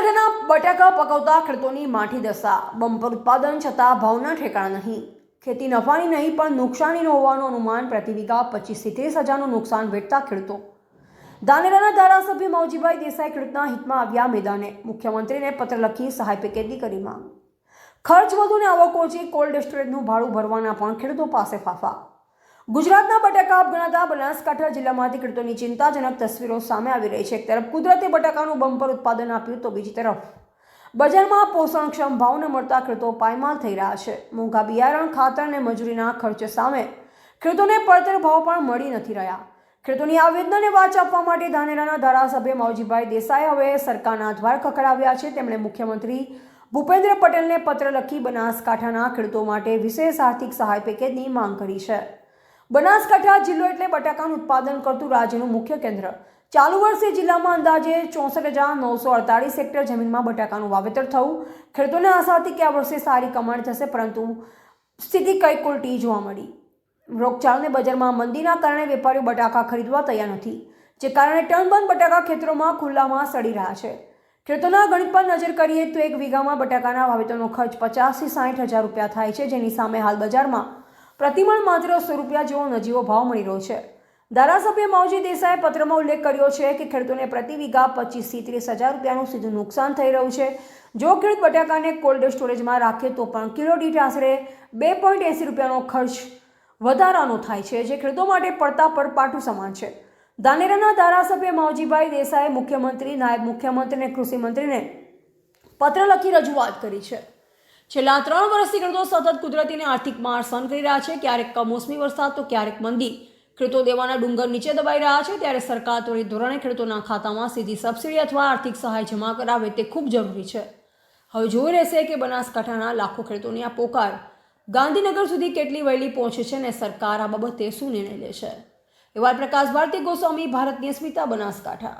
બનાસકાંઠાના બટાકા પકવતા ખેડૂતોની માઠી દશા. બમ્પર ઉત્પાદન છતાં ભાવના ઠેકાણા નહીં. ખેતી નફાની નહીં પણ નુકસાનીનું હોવાનું અનુમાન. પ્રતિ વીઘા 25 થી 30 હજારનું નુકસાન વેઠતા ખેડૂતો. ધાનેરાના ધારાસભ્ય માવજીભાઈ દેસાઈ ખેડૂતના હિતમાં આવ્યા મેદાને. મુખ્યમંત્રીને પત્ર લખી સહાય પેકેજની કરી માંગ. ખર્ચ વધુને આવક ઓછી. કોલ્ડ સ્ટોરેજનું ભાડું ભરવાના પણ ખેડૂતો પાસે ફાફા. ગુજરાતના બટાકા હબ ગણાતા બનાસકાંઠા જિલ્લામાંથી ખેડૂતોની ચિંતાજનક તસવીરો સામે આવી રહી છે. એક તરફ કુદરતી બટાકાનું બમ્પર ઉત્પાદન આપ્યું તો બીજી તરફ બજારમાં પોષણક્ષમ ભાવ ન મળતા ખેડૂતો પાયમાલ થઈ રહ્યા છે. મોંઘા બિયારણ, ખાતર અને મજૂરીના ખર્ચ સામે ખેડૂતોને પડતર ભાવ પણ મળી નથી રહ્યા. ખેડૂતોની આ વેદનાને વાચ આપવા માટે ધાનેરાના ધારાસભ્ય માવજીભાઈ દેસાઈ હવે સરકારના દ્વાર ખખડાવ્યા છે. તેમણે મુખ્યમંત્રી ભૂપેન્દ્ર પટેલને પત્ર લખી બનાસકાંઠાના ખેડૂતો માટે વિશેષ આર્થિક સહાય પેકેજની માંગ કરી છે. બનાસકાંઠા જિલ્લો એટલે બટાકાનું ઉત્પાદન કરતું રાજ્યનું મુખ્ય કેન્દ્ર. ચાલુ વર્ષે જિલ્લામાં અંદાજે 64,948 હેક્ટર જમીનમાં બટાકાનું વાવેતર થયું. ખેડૂતોને આશા હતી કે આ વર્ષે સારી કમાણી થશે, પરંતુ સ્થિતિ કંઈક ઉલટી જોવા મળી. રોગચાળાને બજારમાં મંદીના કારણે વેપારીઓ બટાકા ખરીદવા તૈયાર નથી, જે કારણે ટનબંધ બટાકા ખેતરોમાં ખુલ્લામાં સડી રહ્યા છે. ખેડૂતોના ગણિત પર નજર કરીએ તો એક વીઘામાં બટાકાના વાવેતરનો ખર્ચ 50 થી 60 હજાર રૂપિયા થાય છે, જેની સામે હાલ બજારમાં પ્રતિમણ માત્ર 100 રૂપિયા જેવો નજીવો ભાવ મળી રહ્યો છે. ધારાસભ્ય માવજી દેસાઈએ પત્રમાં ઉલ્લેખ કર્યો છે કે ખેડૂતોને પ્રતિ વીઘા 25 થી 30 હજાર રૂપિયાનું સીધું નુકસાન થઈ રહ્યું છે. જો ખેડૂત બટાકાને કોલ્ડ સ્ટોરેજમાં રાખે તો પણ કિલો દીઠ આશરે 2.80 રૂપિયાનો ખર્ચ વધારાનો થાય છે, જે ખેડૂતો માટે પડતા પર પાટું સમાન છે. ધાનેરાના ધારાસભ્ય માવજીભાઈ દેસાઈએ મુખ્યમંત્રી, નાયબ મુખ્યમંત્રી અને કૃષિ મંત્રીને પત્ર લખી રજૂઆત કરી છે. છેલ્લા 3 વર્ષથી ખેડૂતો સતત કુદરતી અને આર્થિક માર સહન કરી રહ્યા છે. ક્યારેક કમોસમી વરસાદ તો ક્યારેક મંદી. ખેડૂતો દેવાના ડુંગર નીચે દબાઈ રહ્યા છે. ત્યારે સરકાર ત્વરિત ધોરણે ખેડૂતોના ખાતામાં સીધી સબસિડી અથવા આર્થિક સહાય જમા કરાવે તે ખૂબ જરૂરી છે. હવે જોઈ રહેશે કે બનાસકાંઠાના લાખો ખેડૂતોની આ પોકાર ગાંધીનગર સુધી કેટલી વહેલી પહોંચે છે અને સરકાર આ બાબતે શું નિર્ણય લે છે. એવા પ્રકાશ ભારતી ગોસ્વામી, ભારતની અસ્મિતા, બનાસકાંઠા.